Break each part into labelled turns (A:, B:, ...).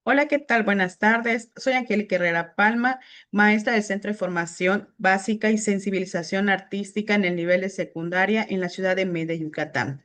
A: Hola, ¿qué tal? Buenas tardes. Soy Angélica Herrera Palma, maestra del Centro de Formación Básica y Sensibilización Artística en el nivel de secundaria en la ciudad de Mérida, Yucatán.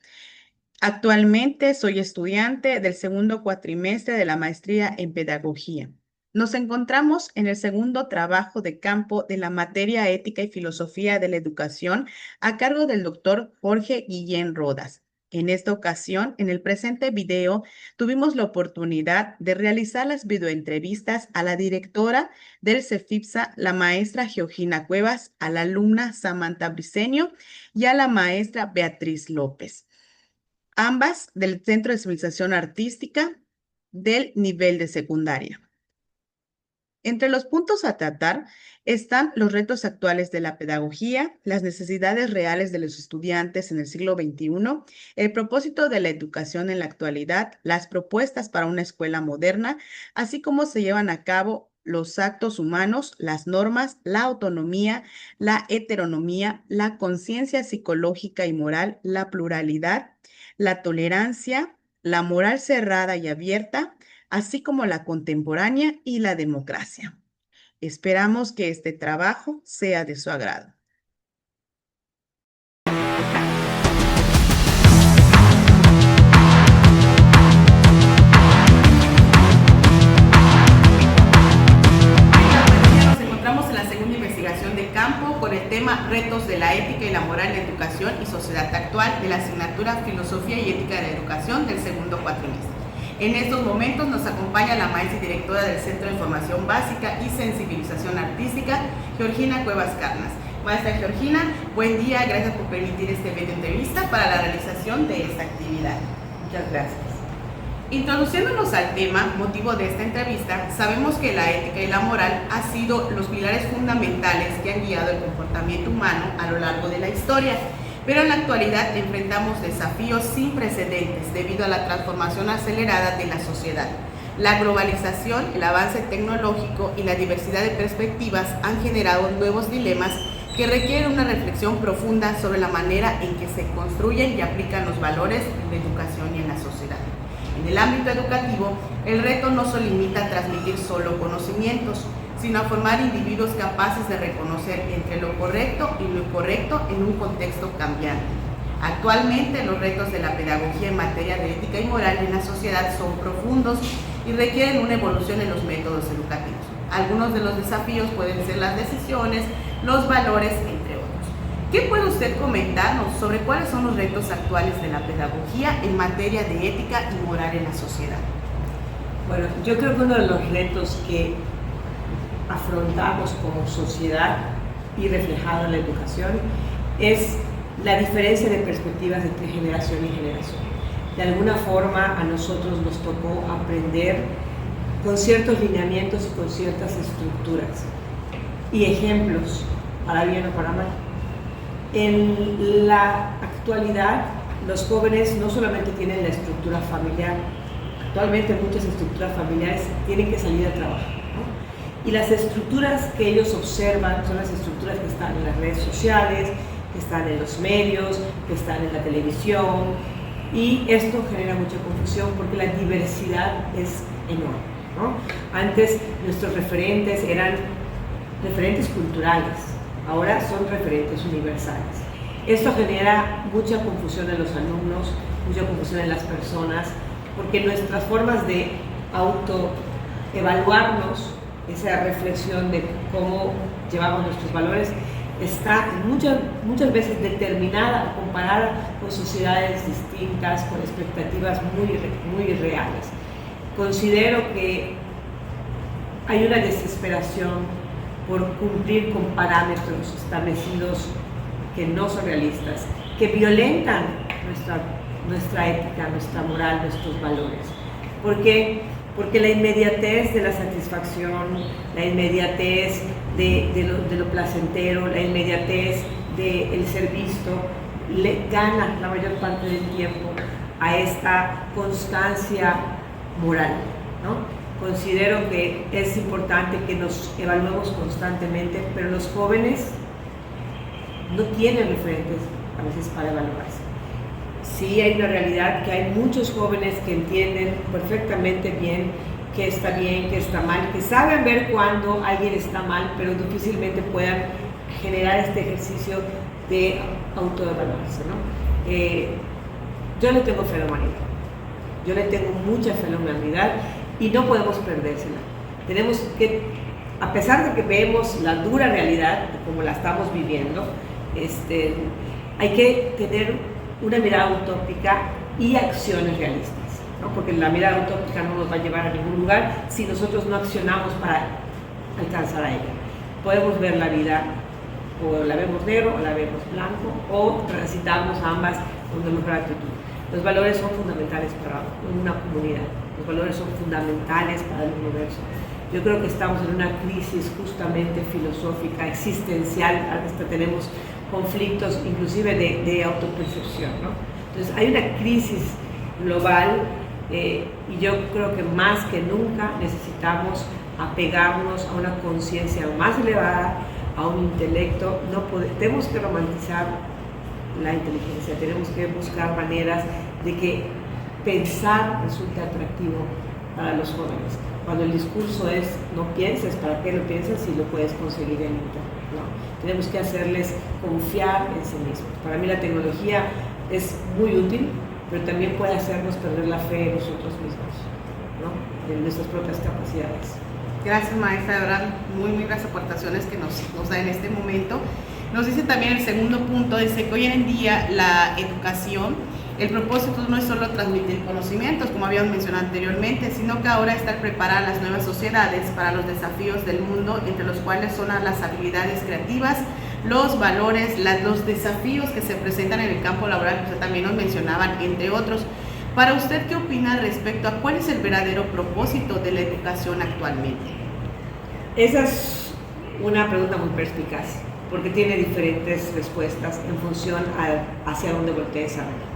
A: Actualmente soy estudiante del segundo cuatrimestre de la maestría en Pedagogía. Nos encontramos en el segundo trabajo de campo de la materia Ética y Filosofía de la Educación a cargo del doctor Jorge Guillén Rodas. En esta ocasión, en el presente video, tuvimos la oportunidad de realizar las videoentrevistas a la directora del CEFIPSA, la maestra Georgina Cuevas, a la alumna Samantha Briceño y a la maestra Beatriz López, ambas del Centro de Civilización Artística del nivel de secundaria. Entre los puntos a tratar están los retos actuales de la pedagogía, las necesidades reales de los estudiantes en el siglo XXI, el propósito de la educación en la actualidad, las propuestas para una escuela moderna, así como se llevan a cabo los actos humanos, las normas, la autonomía, la heteronomía, la conciencia psicológica y moral, la pluralidad, la tolerancia, la moral cerrada y abierta, así como la contemporánea y la democracia. Esperamos que este trabajo sea de su agrado. Nos encontramos en la segunda investigación de campo con el tema Retos de la ética y la moral en educación y sociedad actual de la asignatura Filosofía y Ética de la Educación del segundo cuatrimestre. En estos momentos nos acompaña la maestra y directora del Centro de Formación Básica y Sensibilización Artística, Georgina Cuevas Carnas. Maestra Georgina, buen día, gracias por permitir este video entrevista para la realización de esta actividad.
B: Muchas gracias.
A: Introduciéndonos al tema, motivo de esta entrevista, sabemos que la ética y la moral han sido los pilares fundamentales que han guiado el comportamiento humano a lo largo de la historia. Pero en la actualidad enfrentamos desafíos sin precedentes debido a la transformación acelerada de la sociedad. La globalización, el avance tecnológico y la diversidad de perspectivas han generado nuevos dilemas que requieren una reflexión profunda sobre la manera en que se construyen y aplican los valores en la educación y en la sociedad. En el ámbito educativo, el reto no se limita a transmitir solo conocimientos, sino a formar individuos capaces de reconocer entre lo correcto y lo incorrecto en un contexto cambiante. Actualmente, los retos de la pedagogía en materia de ética y moral en la sociedad son profundos y requieren una evolución en los métodos educativos. Algunos de los desafíos pueden ser las decisiones, los valores, entre otros. ¿Qué puede usted comentarnos sobre cuáles son los retos actuales de la pedagogía en materia de ética y moral en la sociedad?
B: Bueno, yo creo que uno de los retos que afrontamos como sociedad y reflejado en la educación es la diferencia de perspectivas entre generación y generación. De alguna forma a nosotros nos tocó aprender con ciertos lineamientos y con ciertas estructuras y ejemplos, para bien o para mal. En la actualidad los jóvenes no solamente tienen la estructura familiar, actualmente muchas estructuras familiares tienen que salir a trabajar. Y las estructuras que ellos observan son las estructuras que están en las redes sociales, que están en los medios, que están en la televisión, y esto genera mucha confusión porque la diversidad es enorme, ¿no? Antes nuestros referentes eran referentes culturales, ahora son referentes universales. Esto genera mucha confusión en los alumnos, mucha confusión en las personas, porque nuestras formas de autoevaluarnos, esa reflexión de cómo llevamos nuestros valores, está muchas veces determinada o comparada con sociedades distintas, con expectativas muy reales. Considero que hay una desesperación por cumplir con parámetros establecidos que no son realistas, que violentan nuestra ética, nuestra moral, nuestros valores. ¿Por qué? Porque la inmediatez de la satisfacción, la inmediatez de lo placentero, la inmediatez del ser visto, le gana la mayor parte del tiempo a esta constancia moral, ¿no? Considero que es importante que nos evaluemos constantemente, pero los jóvenes no tienen referentes a veces para evaluarse. Sí hay una realidad que hay muchos jóvenes que entienden perfectamente bien qué está bien, qué está mal, que saben ver cuando alguien está mal, pero difícilmente puedan generar este ejercicio de autoevaluarse, ¿no? Yo le tengo fe a la humanidad, yo le tengo mucha fe a la humanidad y no podemos perdérsela. Tenemos que, a pesar de que vemos la dura realidad como la estamos viviendo, hay que tener una mirada utópica y acciones realistas, ¿no? Porque la mirada utópica no nos va a llevar a ningún lugar si nosotros no accionamos para alcanzar a ella. Podemos ver la vida o la vemos negro o la vemos blanco, o transitamos ambas con una mejor actitud. Los valores son fundamentales para una comunidad, los valores son fundamentales para el universo. Yo creo que estamos en una crisis justamente filosófica, existencial, hasta tenemos conflictos inclusive de autopercepción, ¿no? Entonces hay una crisis global y yo creo que más que nunca necesitamos apegarnos a una conciencia más elevada, a un intelecto. Tenemos que romantizar la inteligencia, tenemos que buscar maneras de que pensar resulte atractivo para los jóvenes. Cuando el discurso es no pienses, ¿para qué lo piensas si lo puedes conseguir en internet? ¿No? Tenemos que hacerles confiar en sí mismos. Para mí la tecnología es muy útil, pero también puede hacernos perder la fe en nosotros mismos, ¿no? En nuestras propias capacidades.
A: Gracias, maestra, de verdad, muy las aportaciones que nos da en este momento. Nos dice también el segundo punto, dice que hoy en día la educación, el propósito no es solo transmitir conocimientos, como habíamos mencionado anteriormente, sino que ahora está preparar a las nuevas sociedades para los desafíos del mundo, entre los cuales son las habilidades creativas, los valores, los desafíos que se presentan en el campo laboral, que usted también nos mencionaban, entre otros. Para usted, ¿qué opina respecto a cuál es el verdadero propósito de la educación actualmente?
B: Esa es una pregunta muy perspicaz, porque tiene diferentes respuestas en función hacia dónde voltee esa red.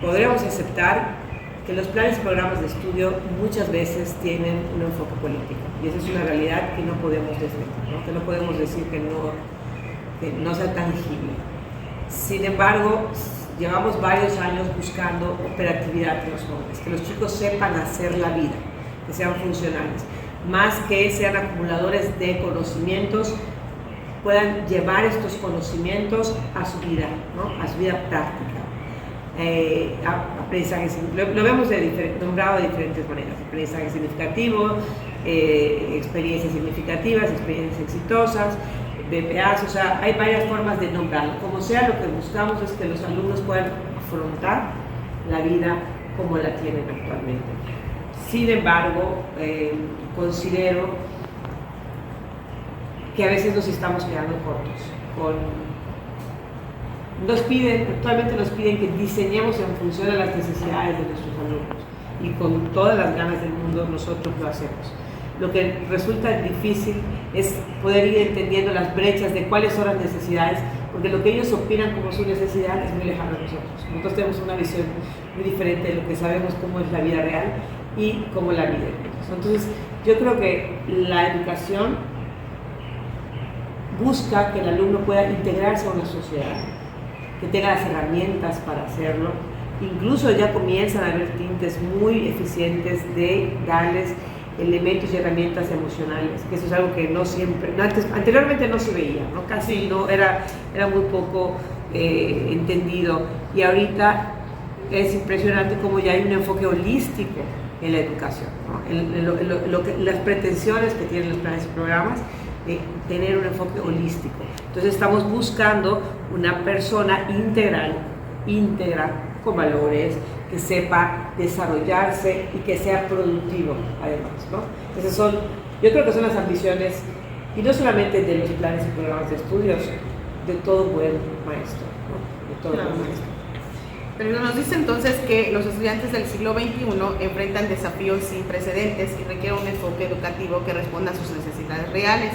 B: Podríamos aceptar que los planes y programas de estudio muchas veces tienen un enfoque político, y esa es una realidad que no podemos desmentir, ¿no? Que no podemos decir que no sea tangible. Sin embargo, llevamos varios años buscando operatividad de los jóvenes, que los chicos sepan hacer la vida, que sean funcionales, más que sean acumuladores de conocimientos, puedan llevar estos conocimientos a su vida, ¿no? A su vida práctica. Aprendizaje, lo vemos nombrado de diferentes maneras: aprendizaje significativo, experiencias significativas, experiencias exitosas, BPAs, o sea, hay varias formas de nombrarlo. Como sea, lo que buscamos es que los alumnos puedan afrontar la vida como la tienen actualmente. Sin embargo, considero que a veces nos estamos quedando cortos. Actualmente nos piden que diseñemos en función de las necesidades de nuestros alumnos, y con todas las ganas del mundo nosotros lo hacemos. Lo que resulta difícil es poder ir entendiendo las brechas de cuáles son las necesidades, porque lo que ellos opinan como su necesidad es muy lejano de nosotros. Nosotros tenemos una visión muy diferente de lo que sabemos cómo es la vida real y cómo la viven ellos. Entonces, yo creo que la educación busca que el alumno pueda integrarse a una sociedad, que tenga las herramientas para hacerlo. Incluso ya comienzan a haber tintes muy eficientes de darles elementos y herramientas emocionales, que eso es algo que no siempre, anteriormente no se veía, ¿no? Casi no, era muy poco entendido, y ahorita es impresionante cómo ya hay un enfoque holístico en la educación, ¿no? Las pretensiones que tienen los planes y programas, tener un enfoque holístico. Entonces estamos buscando una persona íntegra, con valores, que sepa desarrollarse y que sea productivo además, ¿no? Yo creo que son las ambiciones, y no solamente de los planes y programas de estudios, de todo buen maestro, ¿no? De todo buen maestro.
A: Pero nos dice entonces que los estudiantes del siglo XXI enfrentan desafíos sin precedentes y requieren un enfoque educativo que responda a sus necesidades reales.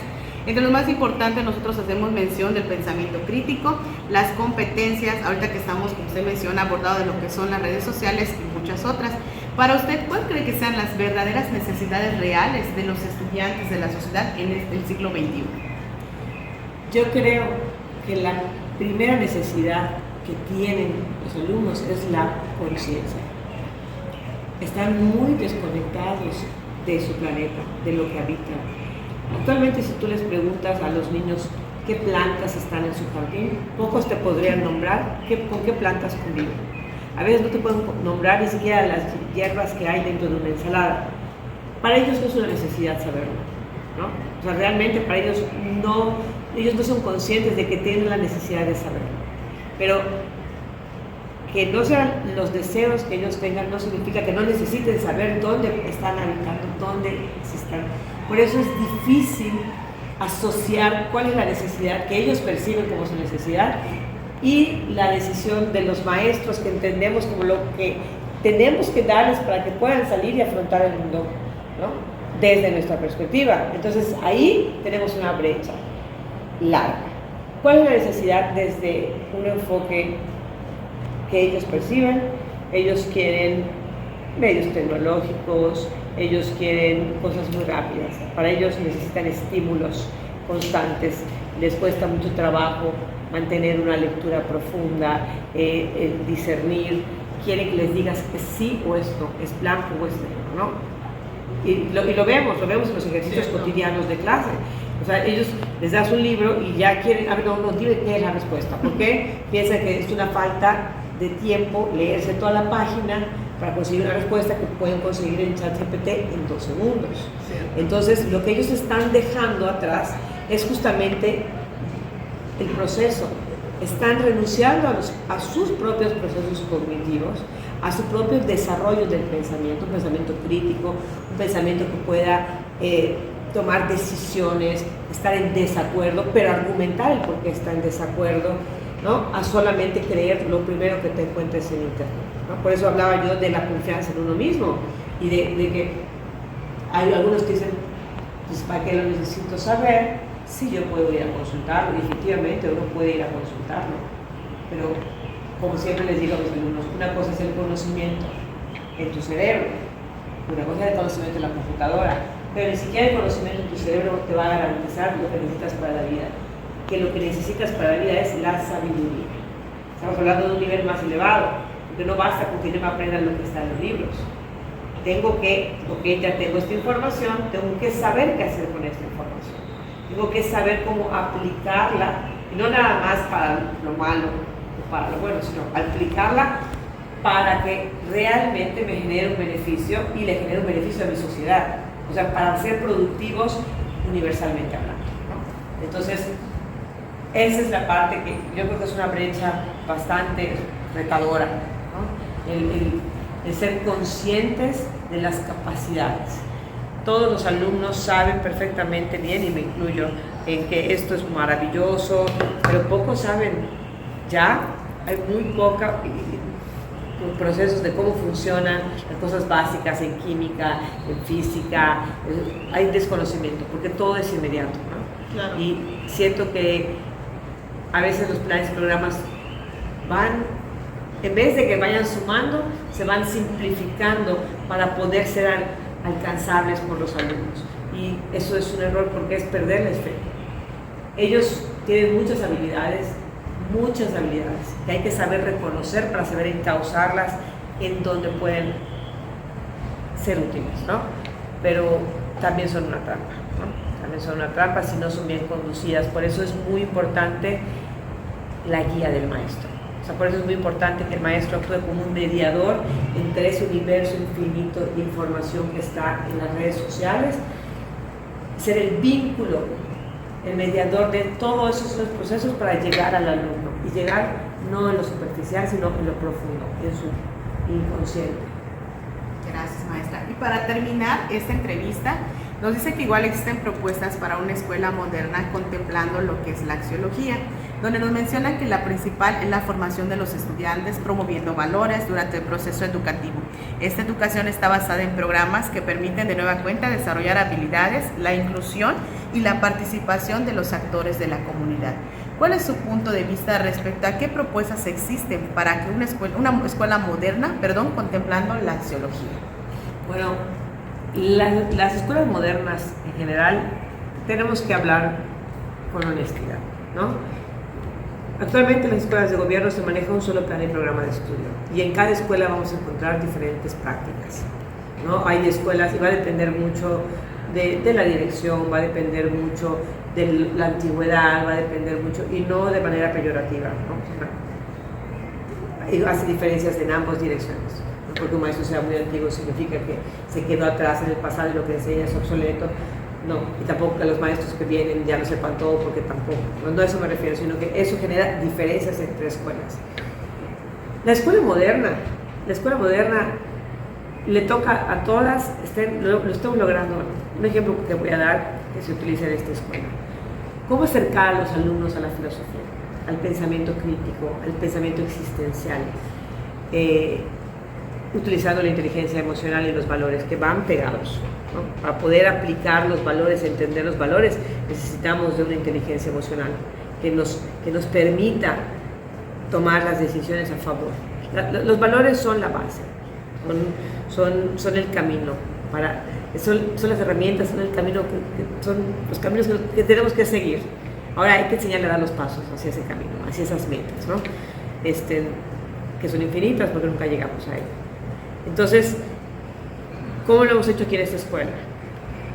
A: Entre los más importantes nosotros hacemos mención del pensamiento crítico, las competencias, ahorita que estamos, como usted menciona, abordado de lo que son las redes sociales y muchas otras. Para usted, ¿cuál cree que sean las verdaderas necesidades reales de los estudiantes de la sociedad en el siglo XXI?
B: Yo creo que la primera necesidad que tienen los alumnos es la conciencia. Están muy desconectados de su planeta, de lo que habitan. Actualmente, si tú les preguntas a los niños qué plantas están en su jardín, pocos te podrían nombrar con qué plantas conviven. A veces no te pueden nombrar ni siquiera las hierbas que hay dentro de una ensalada. Para ellos no es una necesidad saberlo, ¿no? O sea, realmente para ellos no son conscientes de que tienen la necesidad de saberlo. Pero que no sean los deseos que ellos tengan no significa que no necesiten saber dónde están habitando, dónde están. Por eso es difícil asociar cuál es la necesidad que ellos perciben como su necesidad y la decisión de los maestros que entendemos como lo que tenemos que darles para que puedan salir y afrontar el mundo, ¿no? Desde nuestra perspectiva. Entonces ahí tenemos una brecha larga. ¿Cuál es la necesidad desde un enfoque que ellos perciben? Ellos quieren medios tecnológicos, ellos quieren cosas muy rápidas. Para ellos necesitan estímulos constantes, les cuesta mucho trabajo mantener una lectura profunda, el discernir, quieren que les digas que sí o es no, es blanco o es negro, ¿no? Y lo vemos en los ejercicios cotidianos de clase. O sea, ellos les das un libro y ya quieren, a ver, no, dime qué es la respuesta. ¿Por qué? Piensan que es una falta de tiempo leerse toda la página para conseguir una respuesta que pueden conseguir en ChatGPT en 2 segundos. Entonces, lo que ellos están dejando atrás es justamente el proceso. Están renunciando a sus propios procesos cognitivos, a su propio desarrollo del pensamiento, un pensamiento crítico, un pensamiento que pueda tomar decisiones, estar en desacuerdo, pero argumentar el por qué está en desacuerdo, ¿no? A solamente creer lo primero que te encuentres en internet, ¿no? Por eso hablaba yo de la confianza en uno mismo y de que hay algunos que dicen, pues ¿para qué lo necesito saber? Sí, yo puedo ir a consultarlo, y efectivamente uno puede ir a consultarlo, pero como siempre les digo a mis alumnos, una cosa es el conocimiento en tu cerebro, una cosa es el conocimiento en la computadora, pero ni siquiera el conocimiento en tu cerebro te va a garantizar lo que necesitas para la vida, que lo que necesitas para la vida es la sabiduría. Estamos hablando de un nivel más elevado, porque no basta con que yo me aprenda lo que está en los libros. Tengo que, ya tengo esta información, tengo que saber qué hacer con esta información. Tengo que saber cómo aplicarla, y no nada más para lo malo o para lo bueno, sino aplicarla para que realmente me genere un beneficio y le genere un beneficio a mi sociedad. O sea, para ser productivos universalmente hablando, ¿no? Entonces, esa es la parte que yo creo que es una brecha bastante retadora, ¿no? El ser conscientes de las capacidades. Todos los alumnos saben perfectamente bien, y me incluyo, en que esto es maravilloso, pero pocos saben. Ya hay muy poca procesos de cómo funcionan las cosas básicas en química, en física. Hay desconocimiento porque todo es inmediato, ¿no? Claro. Y siento que a veces los planes y programas van, en vez de que vayan sumando, se van simplificando para poder ser alcanzables por los alumnos, y eso es un error porque es perderles fe. Ellos tienen muchas habilidades que hay que saber reconocer para saber encauzarlas en donde pueden ser útiles, ¿no? Pero también son una trampa, ¿no? También son una trampa si no son bien conducidas. Por eso es muy importante la guía del maestro. O sea, por eso es muy importante que el maestro actúe como un mediador entre ese universo infinito de información que está en las redes sociales, ser el vínculo, el mediador de todos esos procesos para llegar al alumno, y llegar no en lo superficial, sino en lo profundo, en su inconsciente.
A: Gracias, maestra. Y para terminar esta entrevista, nos dice que igual existen propuestas para una escuela moderna contemplando lo que es la axiología. donde nos mencionan que la principal es la formación de los estudiantes, promoviendo valores durante el proceso educativo. Esta educación está basada en programas que permiten de nueva cuenta desarrollar habilidades, la inclusión y la participación de los actores de la comunidad. ¿Cuál es su punto de vista respecto a qué propuestas existen para que una escuela moderna, contemplando la axiología?
B: Bueno, las escuelas modernas en general tenemos que hablar con honestidad, ¿no? Actualmente en las escuelas de gobierno se maneja un solo plan y programa de estudio y en cada escuela vamos a encontrar diferentes prácticas, ¿no? Hay escuelas y va a depender mucho de la dirección, va a depender mucho de la antigüedad, va a depender mucho, y no de manera peyorativa, ¿no? Hace diferencias en ambas direcciones, no porque un maestro sea muy antiguo significa que se quedó atrás en el pasado y lo que enseña es obsoleto, no, y tampoco que los maestros que vienen ya no sepan todo, porque tampoco, no a eso me refiero, sino que eso genera diferencias entre escuelas. La escuela moderna le toca a todas, lo estamos logrando. Un ejemplo que voy a dar que se utiliza en esta escuela. ¿Cómo acercar a los alumnos a la filosofía, al pensamiento crítico, al pensamiento existencial, utilizando la inteligencia emocional y los valores que van pegados, ¿no? Para poder aplicar los valores, entender los valores, necesitamos de una inteligencia emocional que nos permita tomar las decisiones a favor. Los valores son la base, son el camino, son las herramientas, son el camino, son los caminos que tenemos que seguir. Ahora hay que enseñarle a dar los pasos hacia ese camino, hacia esas metas, ¿no? Que son infinitas porque nunca llegamos a ello. Entonces, ¿cómo lo hemos hecho aquí en esta escuela?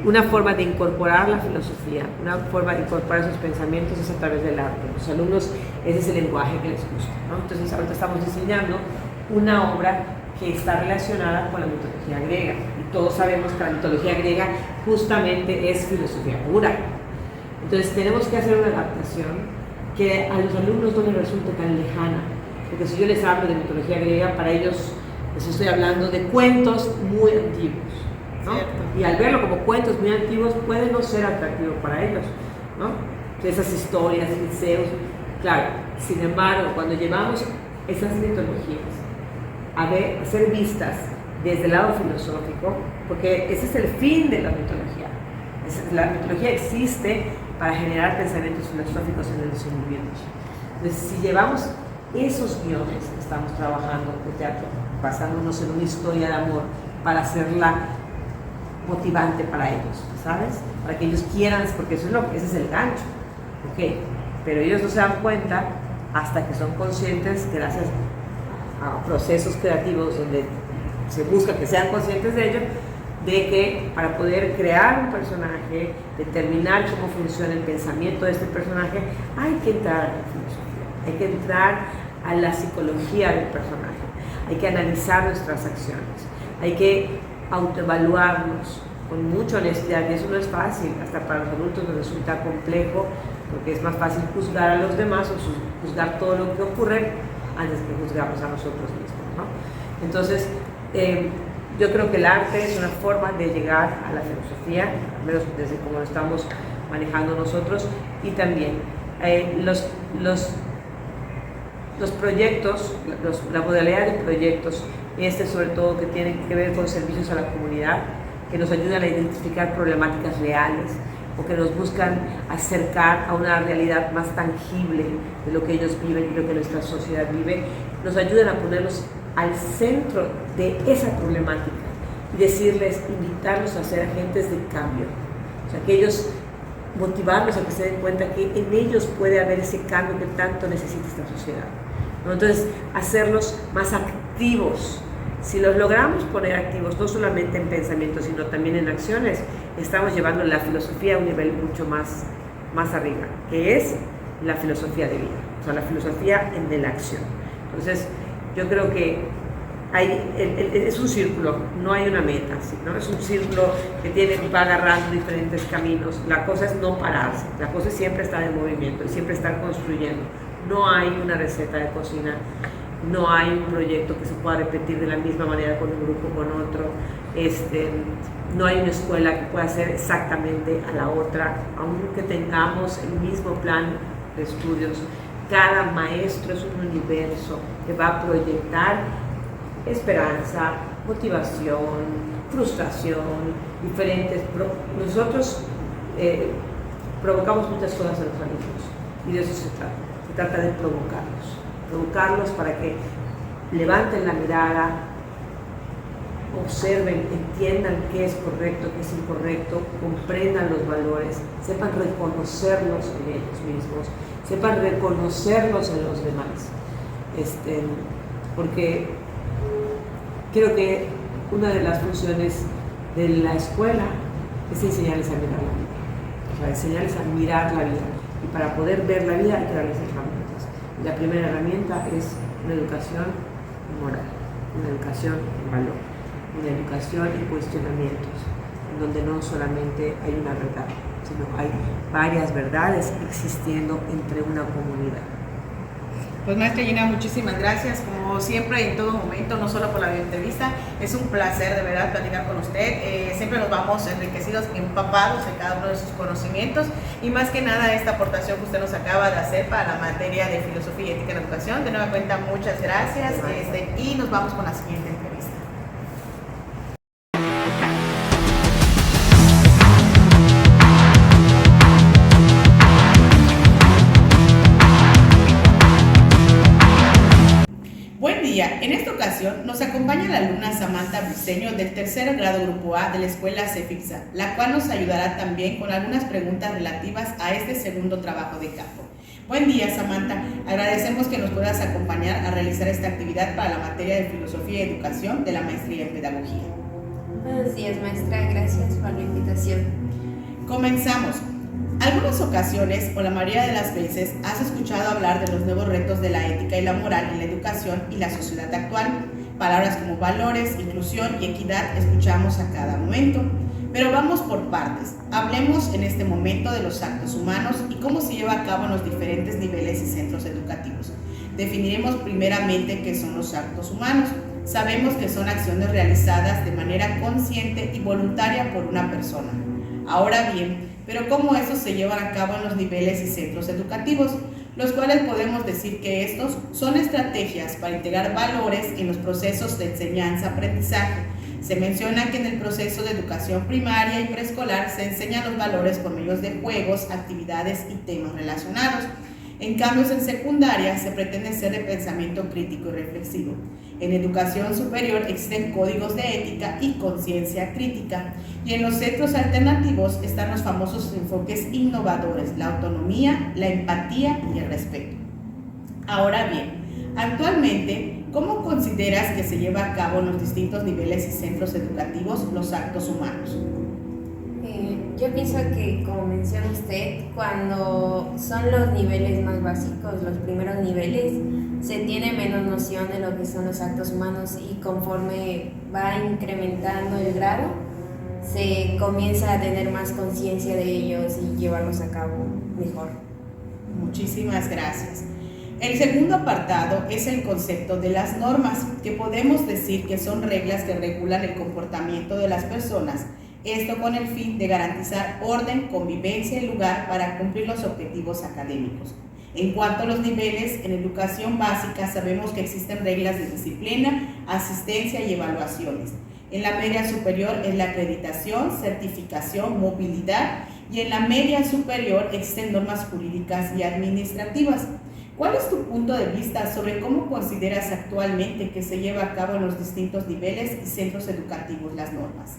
B: Una forma de incorporar la filosofía, una forma de incorporar esos pensamientos es a través del arte. Los alumnos, ese es el lenguaje que les gusta, ¿no? Entonces, ahorita estamos diseñando una obra que está relacionada con la mitología griega. Y todos sabemos que la mitología griega justamente es filosofía pura. Entonces, tenemos que hacer una adaptación que a los alumnos no les resulte tan lejana. Porque si yo les hablo de mitología griega, para ellos les estoy hablando de cuentos muy antiguos, ¿no? Y al verlo como cuentos muy antiguos puede no ser atractivo para ellos, ¿no? Esas historias, Zeus, claro. Sin embargo, cuando llevamos esas mitologías a ser vistas desde el lado filosófico, porque ese es el fin de la mitología. La mitología existe para generar pensamientos filosóficos en los individuos. Entonces, si llevamos esos guiones que estamos trabajando de teatro, basándonos en una historia de amor para hacerla motivante para ellos, ¿sabes? Para que ellos quieran, porque ese es el gancho, ¿ok? Pero ellos no se dan cuenta hasta que son conscientes, gracias a procesos creativos donde se busca que sean conscientes de ello, de que para poder crear un personaje, determinar cómo funciona el pensamiento de este personaje, hay que entrar a la filosofía, hay que entrar a la psicología del personaje, hay que analizar nuestras acciones, hay que autoevaluarnos con mucha honestidad, y eso no es fácil, hasta para los adultos nos resulta complejo, porque es más fácil juzgar a los demás o juzgar todo lo que ocurre antes que juzgarnos a nosotros mismos, ¿no? Entonces, yo creo que el arte es una forma de llegar a la filosofía, al menos desde cómo lo estamos manejando nosotros, y también los proyectos, la modalidad de proyectos, sobre todo que tienen que ver con servicios a la comunidad, que nos ayudan a identificar problemáticas reales o que nos buscan acercar a una realidad más tangible de lo que ellos viven y lo que nuestra sociedad vive, nos ayudan a ponerlos al centro de esa problemática y decirles, invitarlos a ser agentes de cambio. O sea, que ellos, motivarlos a que se den cuenta que en ellos puede haber ese cambio que tanto necesita esta sociedad, ¿no? Entonces, hacerlos más activos. Si los logramos poner activos, no solamente en pensamientos, sino también en acciones, estamos llevando la filosofía a un nivel mucho más arriba, que es la filosofía de vida, o sea, la filosofía de la acción. Entonces, yo creo que es un círculo, no hay una meta, ¿no? Es un círculo que va agarrando diferentes caminos. La cosa es no pararse, la cosa es siempre estar en movimiento y siempre estar construyendo. No hay una receta de cocina, no hay un proyecto que se pueda repetir de la misma manera con un grupo, con otro. No hay una escuela que pueda ser exactamente a la otra, aunque tengamos el mismo plan de estudios. cada maestro es un universo que va a proyectar esperanza, motivación, frustración, diferentes. Nosotros provocamos muchas cosas a los alumnos y de eso se trata. Se trata de provocarlos para que levanten la mirada, observen, entiendan qué es correcto, qué es incorrecto, comprendan los valores, sepan reconocerlos en ellos mismos, sepan reconocerlos en los demás. Porque creo que una de las funciones de la escuela es enseñarles a mirar la vida, o sea, enseñarles a mirar la vida, y para poder ver la vida hay que darles herramientas. La primera herramienta es una educación moral, una educación en valor, una educación en cuestionamientos, en donde no solamente hay una verdad, sino hay varias verdades existiendo entre una comunidad.
A: Pues maestra Gina, muchísimas gracias, como siempre, en todo momento, no solo por la entrevista, es un placer de verdad platicar con usted, siempre nos vamos enriquecidos, empapados en cada uno de sus conocimientos, y más que nada esta aportación que usted nos acaba de hacer para la materia de filosofía y ética en la educación. De nueva cuenta, muchas gracias, y nos vamos con la siguiente entrevista. En esta ocasión nos acompaña la alumna Samantha Briceño del tercer grado Grupo A de la Escuela CEFIXA, la cual nos ayudará también con algunas preguntas relativas a este segundo trabajo de campo. Buen día, Samantha. Agradecemos que nos puedas acompañar a realizar esta actividad para la materia de Filosofía y Educación de la Maestría en Pedagogía.
C: Buenos días, maestra. Gracias por la invitación.
A: Comenzamos. Algunas ocasiones, o la mayoría de las veces, has escuchado hablar de los nuevos retos de la ética y la moral en la educación y la sociedad actual. Palabras como valores, inclusión y equidad escuchamos a cada momento. Pero vamos por partes. Hablemos en este momento de los actos humanos y cómo se lleva a cabo en los diferentes niveles y centros educativos. Definiremos primeramente qué son los actos humanos. Sabemos que son acciones realizadas de manera consciente y voluntaria por una persona. Ahora bien, pero cómo estos se llevan a cabo en los niveles y centros educativos, los cuales podemos decir que estos son estrategias para integrar valores en los procesos de enseñanza-aprendizaje. Se menciona que en el proceso de educación primaria y preescolar se enseñan los valores por medio de juegos, actividades y temas relacionados. En cambio, en secundaria se pretende ser de pensamiento crítico y reflexivo. En educación superior existen códigos de ética y conciencia crítica. Y en los centros alternativos están los famosos enfoques innovadores, la autonomía, la empatía y el respeto. Ahora bien, actualmente, ¿cómo consideras que se lleva a cabo en los distintos niveles y centros educativos los actos humanos?
C: Yo pienso que, como menciona usted, cuando son los niveles más básicos, los primeros niveles, se tiene menos noción de lo que son los actos humanos, y conforme va incrementando el grado, se comienza a tener más conciencia de ellos y llevarlos a cabo mejor.
A: Muchísimas gracias. El segundo apartado es el concepto de las normas, que podemos decir que son reglas que regulan el comportamiento de las personas. Esto con el fin de garantizar orden, convivencia y lugar para cumplir los objetivos académicos. En cuanto a los niveles, en educación básica sabemos que existen reglas de disciplina, asistencia y evaluaciones. En la media superior es la acreditación, certificación, movilidad, y en la media superior existen normas jurídicas y administrativas. ¿Cuál es tu punto de vista sobre cómo consideras actualmente que se lleva a cabo en los distintos niveles y centros educativos las normas?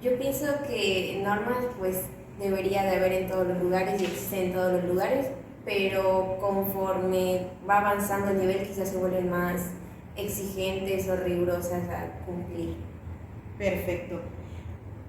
C: Yo pienso que normas pues debería de haber en todos los lugares y existen en todos los lugares, pero conforme va avanzando el nivel quizás se vuelven más exigentes o rigurosas a cumplir.
A: Perfecto.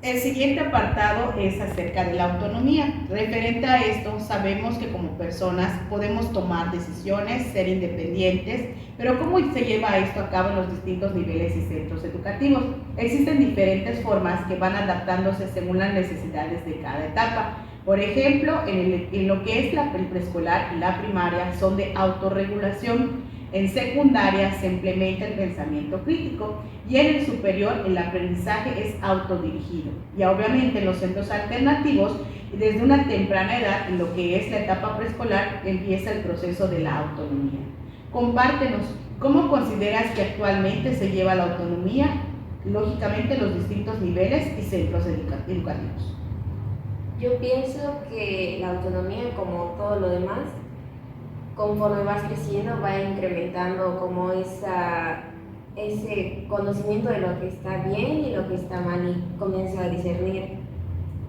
A: El siguiente apartado es acerca de la autonomía. Referente a esto, sabemos que como personas podemos tomar decisiones, ser independientes, pero ¿cómo se lleva esto a cabo en los distintos niveles y centros educativos? Existen diferentes formas que van adaptándose según las necesidades de cada etapa. Por ejemplo, en lo que es el preescolar y la primaria son de autorregulación. En secundaria se implementa el pensamiento crítico y en el superior el aprendizaje es autodirigido. Y obviamente en los centros alternativos, desde una temprana edad, en lo que es la etapa preescolar, empieza el proceso de la autonomía. Compártenos, ¿cómo consideras que actualmente se lleva la autonomía? Lógicamente en los distintos niveles y centros educativos.
C: Yo pienso que la autonomía, como todo lo demás, conforme vas creciendo va incrementando como ese conocimiento de lo que está bien y lo que está mal, y comienza a discernir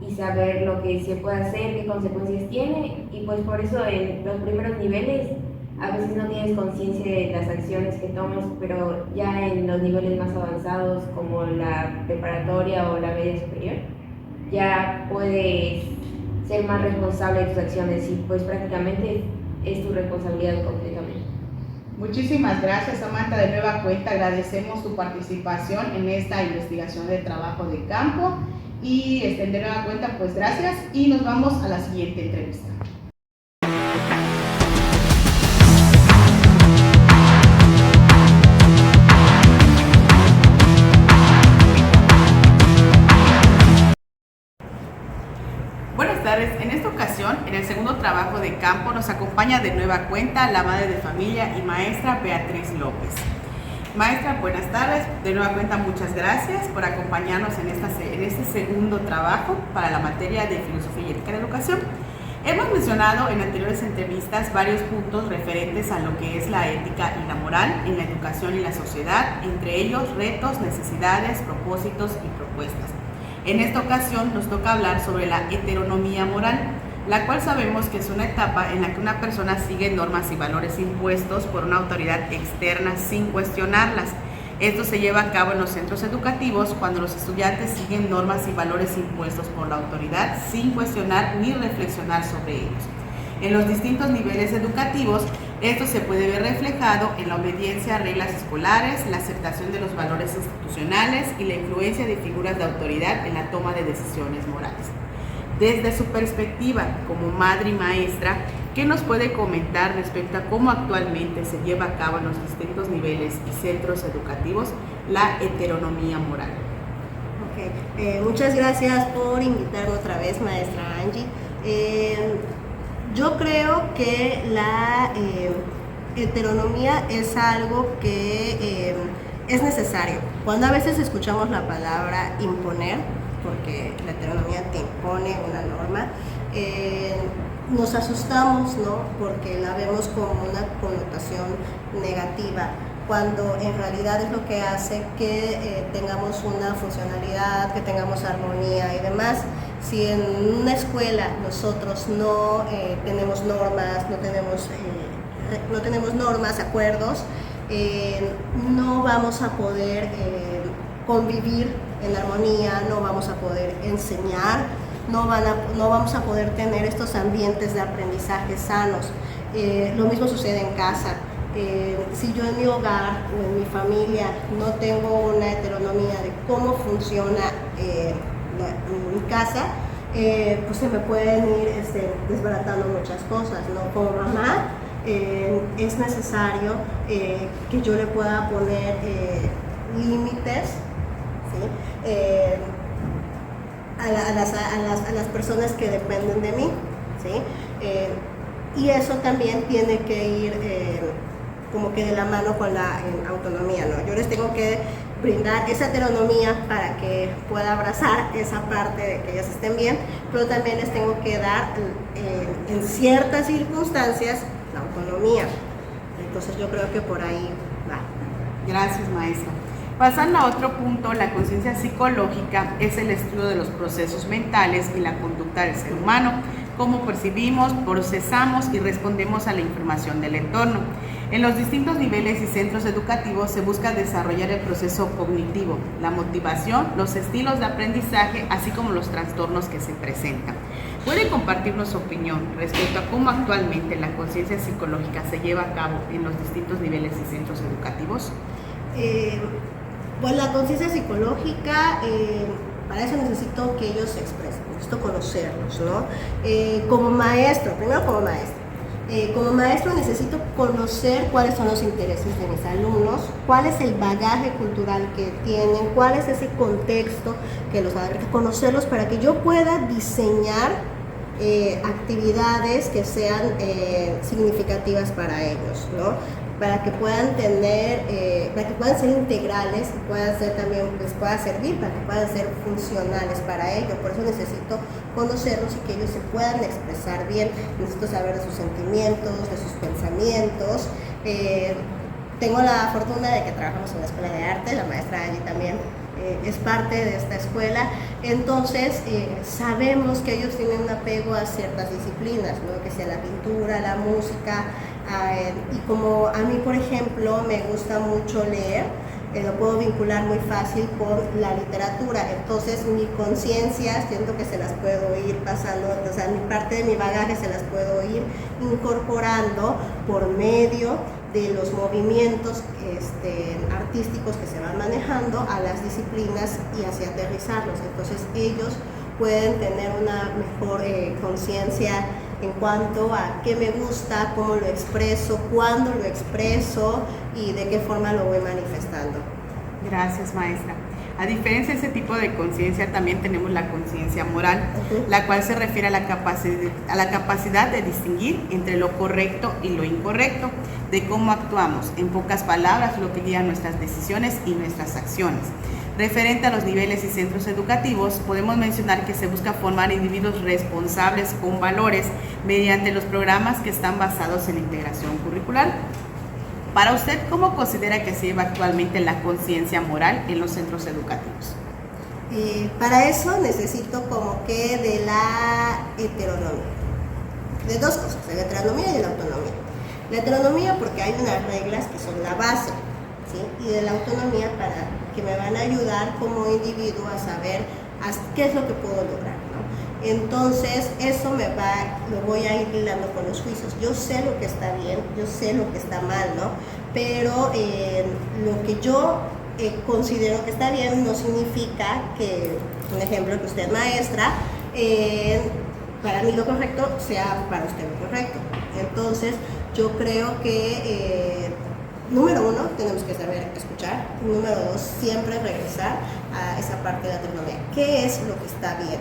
C: y saber lo que se puede hacer, qué consecuencias tiene, y pues por eso en los primeros niveles a veces no tienes conciencia de las acciones que tomas, pero ya en los niveles más avanzados como la preparatoria o la media superior ya puedes ser más responsable de tus acciones y pues prácticamente es tu responsabilidad completamente.
A: Muchísimas gracias, Samantha. De nueva cuenta agradecemos tu participación en esta investigación de trabajo de campo y de nueva cuenta pues gracias y nos vamos a la siguiente entrevista. Buenas tardes. En esta ocasión, en el segundo trabajo de campo, nos acompaña de nueva cuenta la madre de familia y maestra Beatriz López. Maestra, buenas tardes. De nueva cuenta, muchas gracias por acompañarnos en este segundo trabajo para la materia de Filosofía y Ética de la Educación. Hemos mencionado en anteriores entrevistas varios puntos referentes a lo que es la ética y la moral en la educación y la sociedad, entre ellos retos, necesidades, propósitos y propuestas. En esta ocasión nos toca hablar sobre la heteronomía moral, la cual sabemos que es una etapa en la que una persona sigue normas y valores impuestos por una autoridad externa sin cuestionarlas. Esto se lleva a cabo en los centros educativos cuando los estudiantes siguen normas y valores impuestos por la autoridad sin cuestionar ni reflexionar sobre ellos. En los distintos niveles educativos, esto se puede ver reflejado en la obediencia a reglas escolares, la aceptación de los valores institucionales y la influencia de figuras de autoridad en la toma de decisiones morales. Desde su perspectiva como madre y maestra, ¿qué nos puede comentar respecto a cómo actualmente se lleva a cabo en los distintos niveles y centros educativos la heteronomía moral?
D: Muchas gracias por invitarme otra vez, maestra Angie. Yo creo que la heteronomía es algo que es necesario. Cuando a veces escuchamos la palabra imponer, porque la heteronomía te impone una norma, nos asustamos, ¿no? Porque la vemos como una connotación negativa, cuando en realidad es lo que hace que tengamos una funcionalidad, que tengamos armonía y demás. Si en una escuela nosotros no tenemos normas, no tenemos normas, acuerdos, no vamos a poder convivir en armonía, no vamos a poder enseñar, no vamos a poder tener estos ambientes de aprendizaje sanos. Lo mismo sucede en casa. Si yo en mi hogar o en mi familia no tengo una heteronomía de cómo funciona mi casa, pues se me pueden ir desbaratando muchas cosas, ¿no? Como mamá es necesario que yo le pueda poner límites, ¿sí? A las personas que dependen de mí, ¿sí? Y eso también tiene que ir como que de la mano con la autonomía, ¿no? Yo les tengo que brindar esa heteronomía para que pueda abrazar esa parte de que ellas estén bien, pero también les tengo que dar en ciertas circunstancias la autonomía. Entonces yo creo que por ahí va.
A: Gracias, maestra. Pasando a otro punto, la conciencia psicológica es el estudio de los procesos mentales y la conducta del ser humano, cómo percibimos, procesamos y respondemos a la información del entorno. En los distintos niveles y centros educativos se busca desarrollar el proceso cognitivo, la motivación, los estilos de aprendizaje, así como los trastornos que se presentan. ¿Puede compartirnos su opinión respecto a cómo actualmente la conciencia psicológica se lleva a cabo en los distintos niveles y centros educativos?
D: Pues la conciencia psicológica, para eso necesito que ellos se expresen, necesito conocerlos, ¿no? Como maestro, primero como maestro. Como maestro necesito conocer cuáles son los intereses de mis alumnos, cuál es el bagaje cultural que tienen, cuál es ese contexto que los abarca, conocerlos para que yo pueda diseñar actividades que sean significativas para ellos, ¿no? Para que puedan tener, para que puedan ser integrales y puedan ser también, les pueda servir, para que puedan ser funcionales para ellos. Por eso necesito conocerlos y que ellos se puedan expresar bien. Necesito saber de sus sentimientos, de sus pensamientos. Tengo la fortuna de que trabajamos en la Escuela de Arte, la maestra allí también es parte de esta escuela, entonces sabemos que ellos tienen un apego a ciertas disciplinas, ¿no? Que sea la pintura, la música, y como a mí, por ejemplo, me gusta mucho leer, lo puedo vincular muy fácil con la literatura, entonces mi conciencia siento que se las puedo ir pasando, o sea, mi parte de mi bagaje se las puedo ir incorporando por medio de los movimientos artísticos que se van manejando a las disciplinas y hacia aterrizarlos. Entonces ellos pueden tener una mejor conciencia en cuanto a qué me gusta, cómo lo expreso, cuándo lo expreso y de qué forma lo voy manifestando.
A: Gracias, maestra. A diferencia de ese tipo de conciencia, también tenemos la conciencia moral, la cual se refiere a la capacidad de distinguir entre lo correcto y lo incorrecto, de cómo actuamos, en pocas palabras, lo que guía nuestras decisiones y nuestras acciones. Referente a los niveles y centros educativos, podemos mencionar que se busca formar individuos responsables con valores mediante los programas que están basados en la integración curricular. Para usted, ¿cómo considera que se lleva actualmente la conciencia moral en los centros educativos?
D: Para eso necesito como que de la heteronomía, de dos cosas, de la heteronomía y de la autonomía. La heteronomía porque hay unas reglas que son la base, ¿sí? Y de la autonomía para que me van a ayudar como individuo a saber qué es lo que puedo lograr, ¿no? Entonces eso lo voy a ir hilando con los juicios. Yo sé lo que está bien, yo sé lo que está mal, ¿no? Pero lo que yo considero que está bien no significa que, un ejemplo, que usted maestra, para mí lo correcto sea para usted lo correcto. Entonces yo creo que número uno, tenemos que saber escuchar. Número dos, siempre regresar a esa parte de la autonomía. ¿Qué es lo que está bien?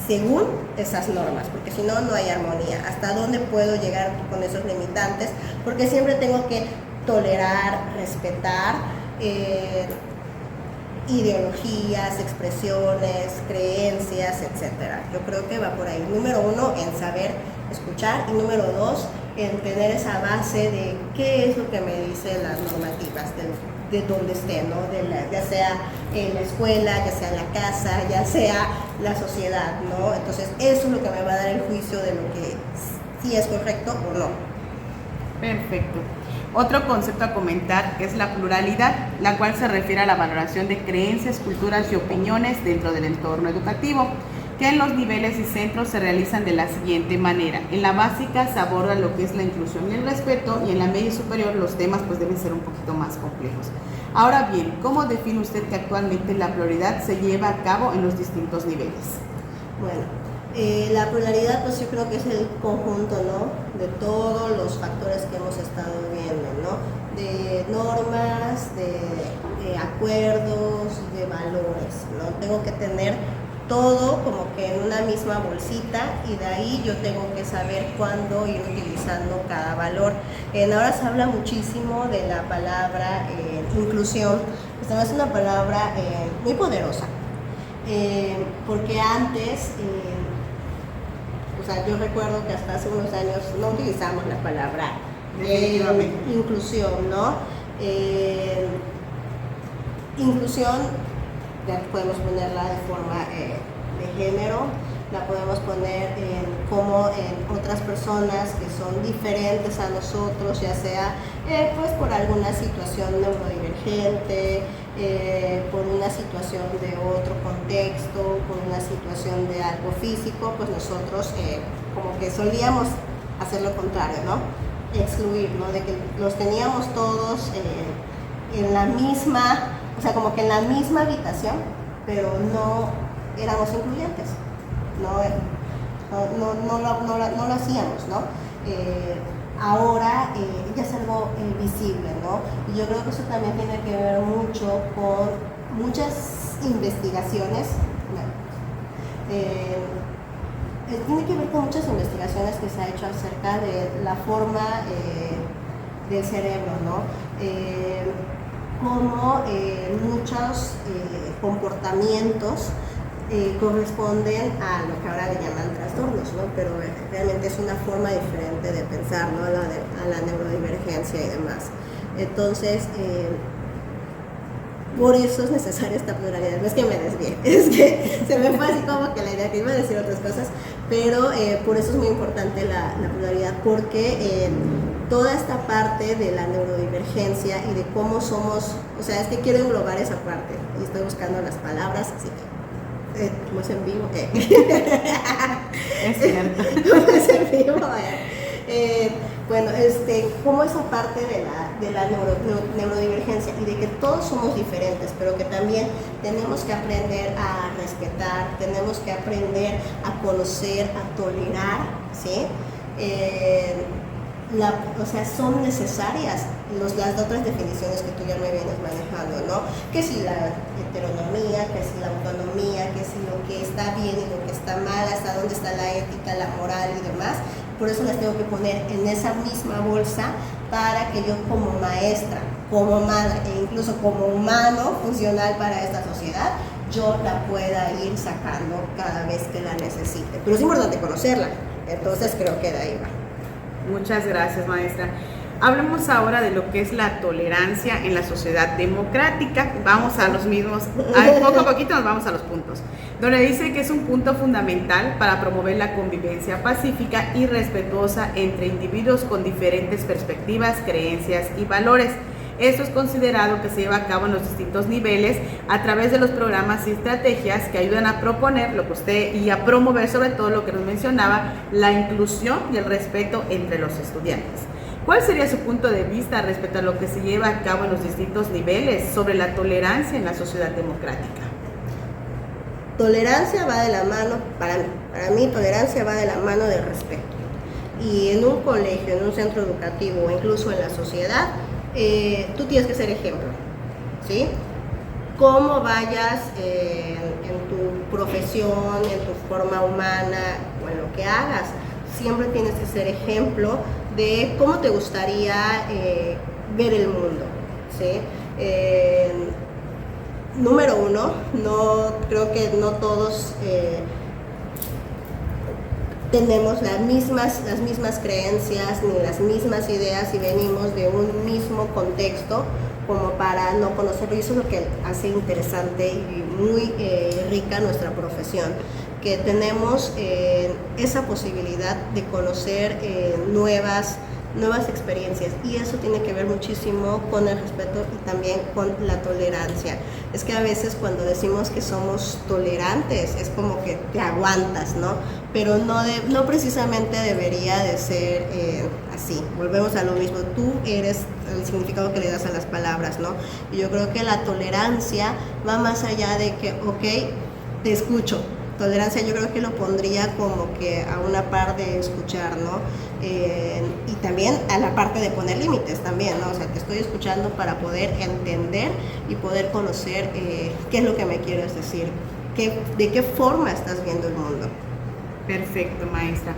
D: Según esas normas, porque si no, no hay armonía. ¿Hasta dónde puedo llegar con esos limitantes? Porque siempre tengo que tolerar, respetar ideologías, expresiones, creencias, etc. Yo creo que va por ahí. Número uno, en saber escuchar, y número dos, en tener esa base de qué es lo que me dicen las normativas de donde esté, ¿no? Ya sea en la escuela, ya sea en la casa, ya sea la sociedad, ¿no? Entonces eso es lo que me va a dar el juicio de lo que sí es correcto o no.
A: Perfecto. Otro concepto a comentar es la pluralidad, la cual se refiere a la valoración de creencias, culturas y opiniones dentro del entorno educativo, que en los niveles y centros se realizan de la siguiente manera. En la básica se aborda lo que es la inclusión y el respeto, y en la media y superior los temas pues deben ser un poquito más complejos. Ahora bien, ¿cómo define usted que actualmente la pluralidad se lleva a cabo en los distintos niveles?
D: Bueno, la pluralidad pues yo creo que es el conjunto, ¿no? De todos los factores que hemos estado viendo, ¿no? De normas, de acuerdos, de valores, ¿no? Tengo que tener todo como que en una misma bolsita, y de ahí yo tengo que saber cuándo ir utilizando cada valor. Ahora se habla muchísimo de la palabra inclusión. Esta es una palabra muy poderosa, porque antes, o sea, yo recuerdo que hasta hace unos años no utilizamos la palabra inclusión, ¿no? Inclusión, ya podemos ponerla de forma de género, la podemos poner como en otras personas que son diferentes a nosotros, ya sea pues por alguna situación neurodivergente, por una situación de otro contexto, por una situación de algo físico, pues nosotros como que solíamos hacer lo contrario, ¿no? Excluir, ¿no? De que los teníamos todos en la misma, o sea, como que en la misma habitación, pero no éramos incluyentes, no lo hacíamos, ¿no? ahora ya es algo visible, ¿no? Y yo creo que eso también tiene que ver mucho con muchas investigaciones, tiene que ver con muchas investigaciones que se ha hecho acerca de la forma del cerebro, ¿no? Cómo muchos comportamientos corresponden a lo que ahora le llaman trastornos, ¿no? Pero realmente es una forma diferente de pensar, ¿no? A la neurodivergencia y demás. Entonces, por eso es necesaria esta pluralidad. No es que me desvíe, es que se me fue así como que la idea que iba a decir otras cosas, pero por eso es muy importante la pluralidad, porque toda esta parte de la neurodivergencia y de cómo somos, o sea, es que quiero englobar esa parte y estoy buscando las palabras, así que como es en vivo,
A: Es cierto.
D: como es en vivo, bueno, como esa parte de la neurodivergencia y de que todos somos diferentes, pero que también tenemos que aprender a respetar, tenemos que aprender a conocer, a tolerar, ¿sí? O sea, son necesarias las otras definiciones que tú ya me vienes manejando, ¿no? Que si la heteronomía, que si la autonomía, que si lo que está bien y lo que está mal, hasta dónde está la ética, la moral y demás. Por eso las tengo que poner en esa misma bolsa para que yo como maestra, como madre e incluso como humano funcional para esta sociedad, yo la pueda ir sacando cada vez que la necesite. Pero es importante conocerla, entonces creo que de ahí va.
A: Muchas gracias, maestra. Hablemos ahora de lo que es la tolerancia en la sociedad democrática. Vamos a los mismos, poco a poquito nos vamos a los puntos, donde dice que es un punto fundamental para promover la convivencia pacífica y respetuosa entre individuos con diferentes perspectivas, creencias y valores. Esto es considerado que se lleva a cabo en los distintos niveles a través de los programas y estrategias que ayudan a proponer lo que usted y a promover sobre todo lo que nos mencionaba, la inclusión y el respeto entre los estudiantes. ¿Cuál sería su punto de vista respecto a lo que se lleva a cabo en los distintos niveles sobre la tolerancia en la sociedad democrática?
D: Tolerancia va de la mano, para mí tolerancia va de la mano del respeto. Y en un colegio, en un centro educativo o incluso en la sociedad, tú tienes que ser ejemplo, ¿sí? Cómo vayas en tu profesión, en tu forma humana o en lo que hagas, siempre tienes que ser ejemplo de cómo te gustaría ver el mundo, ¿sí? Número uno, creo que no todos tenemos las mismas creencias ni las mismas ideas y venimos de un mismo contexto como para no conocerlo, y eso es lo que hace interesante y muy rica nuestra profesión, que tenemos esa posibilidad de conocer nuevas experiencias, y eso tiene que ver muchísimo con el respeto y también con la tolerancia. Es que a veces cuando decimos que somos tolerantes es como que te aguantas, ¿no? Pero no precisamente debería de ser así. Volvemos a lo mismo, tú eres el significado que le das a las palabras, ¿no? Y yo creo que la tolerancia va más allá de que, ok, te escucho. Tolerancia yo creo que lo pondría como que a una par de escuchar, ¿no? Y también a la parte de poner límites también, ¿no? O sea, te estoy escuchando para poder entender y poder conocer qué es lo que me quieres decir, de qué forma estás viendo el mundo.
A: Perfecto, maestra.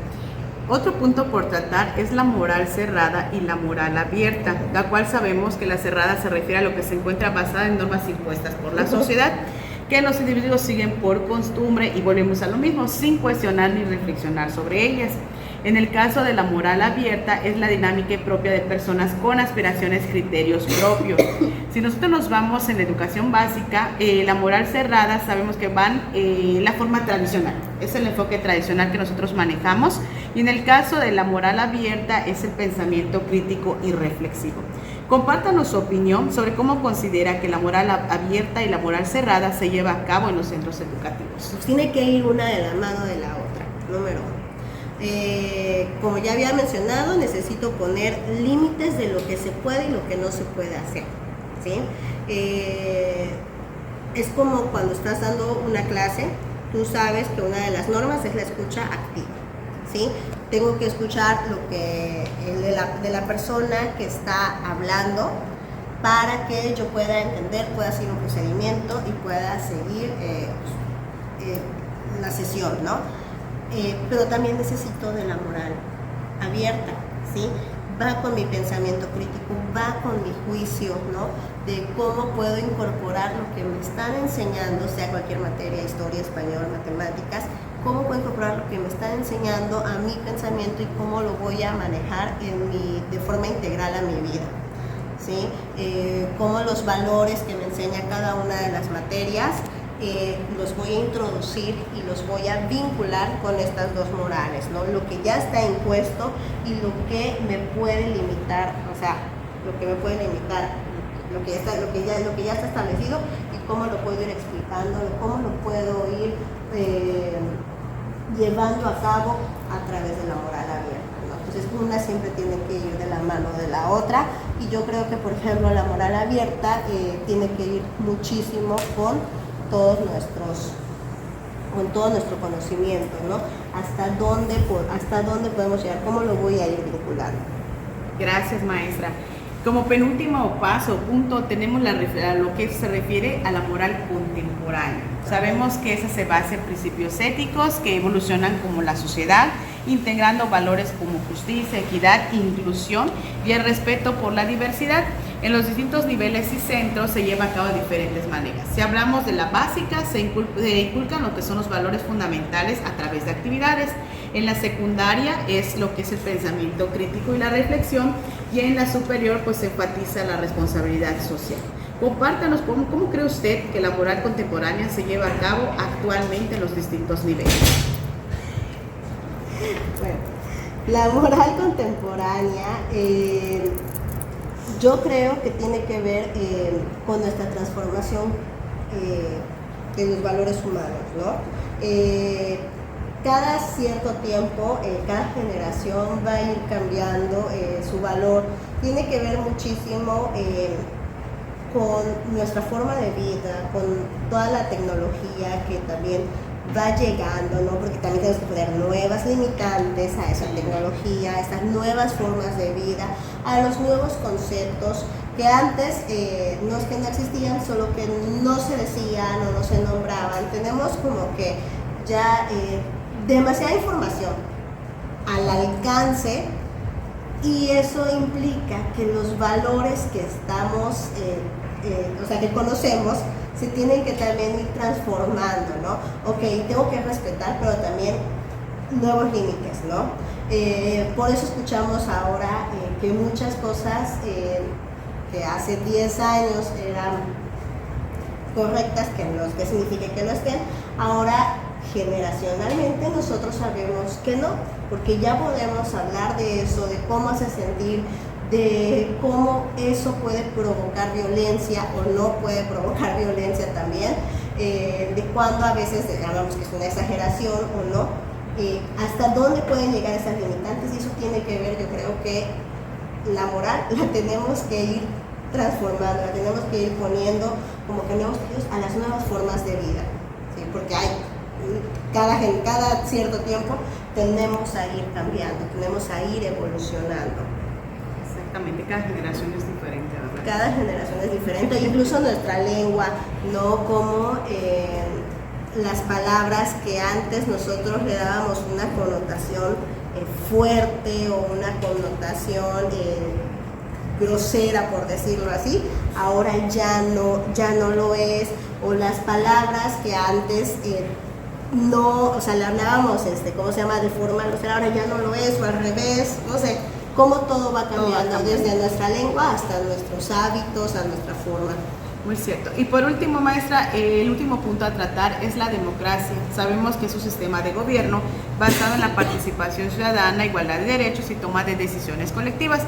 A: Otro punto por tratar es la moral cerrada y la moral abierta, la cual sabemos que la cerrada se refiere a lo que se encuentra basada en normas impuestas por la sociedad, que los individuos siguen por costumbre, y volvemos a lo mismo, sin cuestionar ni reflexionar sobre ellas. En el caso de la moral abierta, es la dinámica propia de personas con aspiraciones, criterios propios. Si nosotros nos vamos en la educación básica, la moral cerrada sabemos que van la forma tradicional, es el enfoque tradicional que nosotros manejamos, y en el caso de la moral abierta es el pensamiento crítico y reflexivo. Compártanos su opinión sobre cómo considera que la moral abierta y la moral cerrada se lleva a cabo en los centros educativos.
D: Pues tiene que ir una de la mano de la otra, número uno. Como ya había mencionado, necesito poner límites de lo que se puede y lo que no se puede hacer, ¿sí? Es como cuando estás dando una clase, tú sabes que una de las normas es la escucha activa, ¿sí? Tengo que escuchar lo que de la persona que está hablando para que yo pueda entender, pueda seguir un procedimiento y pueda seguir la sesión, ¿no? Pero también necesito de la moral abierta, ¿sí? Va con mi pensamiento crítico, va con mi juicio, ¿no? De cómo puedo incorporar lo que me están enseñando, sea cualquier materia, historia, español, matemáticas, cómo puedo incorporar lo que me están enseñando a mi pensamiento y cómo lo voy a manejar de forma integral a mi vida, ¿sí? Cómo los valores que me enseña cada una de las materias los voy a introducir y los voy a vincular con estas dos morales, ¿no? Lo que ya está impuesto y lo que me puede limitar, o sea, lo que me puede limitar, lo que ya está establecido y cómo lo puedo ir explicando, cómo lo puedo ir llevando a cabo a través de la moral abierta, ¿no? Entonces una siempre tiene que ir de la mano de la otra y yo creo que, por ejemplo, la moral abierta tiene que ir muchísimo con todo nuestro conocimiento, ¿no? Hasta dónde podemos llegar, cómo lo voy a ir vinculando.
A: Gracias, maestra. Como penúltimo paso, punto, tenemos lo que se refiere a la moral contemporánea. Sabemos que esa se basa en principios éticos que evolucionan como la sociedad, integrando valores como justicia, equidad, inclusión y el respeto por la diversidad. En los distintos niveles y centros se lleva a cabo de diferentes maneras. Si hablamos de la básica, se inculcan lo que son los valores fundamentales a través de actividades. En la secundaria es lo que es el pensamiento crítico y la reflexión, y en la superior pues se enfatiza la responsabilidad social. Compártanos cómo cree usted que la moral contemporánea se lleva a cabo actualmente en los distintos niveles.
D: Bueno, la moral contemporánea yo creo que tiene que ver con nuestra transformación de los valores humanos, ¿no? Cada cierto tiempo, cada generación va a ir cambiando su valor. Tiene que ver muchísimo con nuestra forma de vida, con toda la tecnología que también va llegando, ¿no? Porque también tenemos que poner nuevas limitantes a esa tecnología, a estas nuevas formas de vida, a los nuevos conceptos que antes no es que no existían, solo que no se decían o no se nombraban. Tenemos como que ya demasiada información al alcance y eso implica que los valores que estamos, que conocemos, se tienen que también ir transformando, ¿no? Ok, tengo que respetar, pero también nuevos límites, ¿no? Por eso escuchamos ahora que muchas cosas que hace 10 años eran correctas, que significa que no estén, ahora generacionalmente nosotros sabemos que no, porque ya podemos hablar de eso, de cómo hace sentir, de cómo eso puede provocar violencia o no puede provocar violencia también, de cuándo a veces hablamos que es una exageración o no, hasta dónde pueden llegar esas limitantes, y eso tiene que ver, yo creo que la moral la tenemos que ir transformando, la tenemos que ir poniendo como que nuevos estudios a las nuevas formas de vida, ¿sí? Porque hay cada cierto tiempo tendemos a ir cambiando, tendemos a ir evolucionando.
A: Exactamente, cada generación es diferente, ¿verdad?
D: Cada generación es diferente, incluso nuestra lengua, ¿no? Como las palabras que antes nosotros le dábamos una connotación fuerte o una connotación grosera, por decirlo así, ahora ya no lo es, o las palabras que antes no, o sea, le hablábamos, ¿cómo se llama?, de forma grosera, ahora ya no lo es, o al revés, no sé, cómo todo va cambiando desde nuestra lengua hasta nuestros hábitos, a nuestra forma.
A: Muy cierto. Y por último, maestra, el último punto a tratar es la democracia. Sabemos que es un sistema de gobierno basado en la participación ciudadana, igualdad de derechos y toma de decisiones colectivas.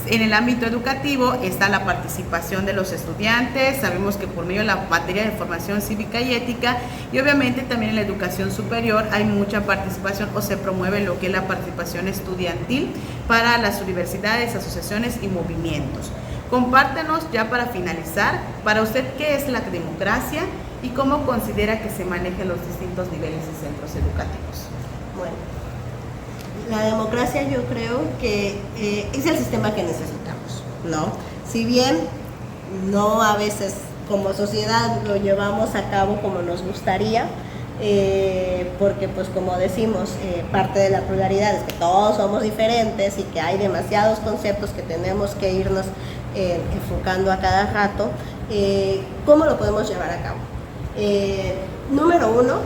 A: En el ámbito educativo está la participación de los estudiantes, sabemos que por medio de la materia de formación cívica y ética, y obviamente también en la educación superior hay mucha participación o se promueve lo que es la participación estudiantil para las universidades, asociaciones y movimientos. Compártanos ya para finalizar, para usted, ¿qué es la democracia y cómo considera que se manejan los distintos niveles y centros educativos?
D: Bueno, la democracia yo creo que es el sistema que necesitamos, ¿no? Si bien no a veces como sociedad lo llevamos a cabo como nos gustaría, porque pues como decimos, parte de la pluralidad es que todos somos diferentes y que hay demasiados conceptos que tenemos que irnos enfocando a cada rato. ¿Cómo lo podemos llevar a cabo? Número uno,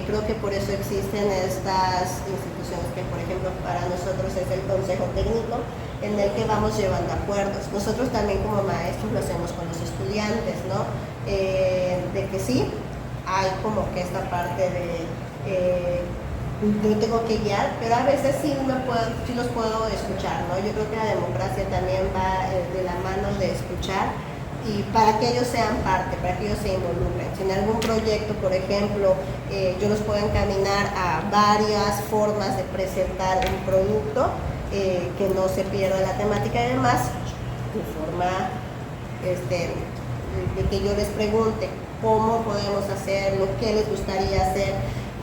D: creo que por eso existen estas instituciones que, por ejemplo, para nosotros es el Consejo Técnico, en el que vamos llevando acuerdos. Nosotros también como maestros lo hacemos con los estudiantes, ¿no? De que sí, hay como que esta parte de yo tengo que guiar, pero a veces sí los puedo escuchar, ¿no? Yo creo que la democracia también va de la mano de escuchar, y para que ellos sean parte, para que ellos se involucren. Si en algún proyecto, por ejemplo, yo los puedo encaminar a varias formas de presentar un producto, que no se pierda la temática y demás, de forma de que yo les pregunte cómo podemos hacerlo, qué les gustaría hacer,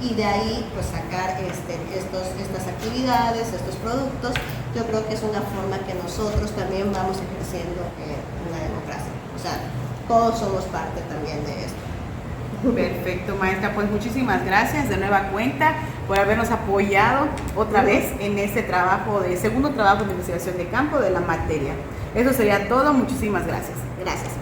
D: y de ahí pues sacar estas actividades, estos productos. Yo creo que es una forma que nosotros también vamos ejerciendo en la democracia. O sea, todos somos parte también de esto.
A: Perfecto, maestra, pues muchísimas gracias de nueva cuenta por habernos apoyado otra vez en este trabajo, segundo trabajo de investigación de campo de la materia. Eso sería todo, muchísimas gracias.
D: Gracias.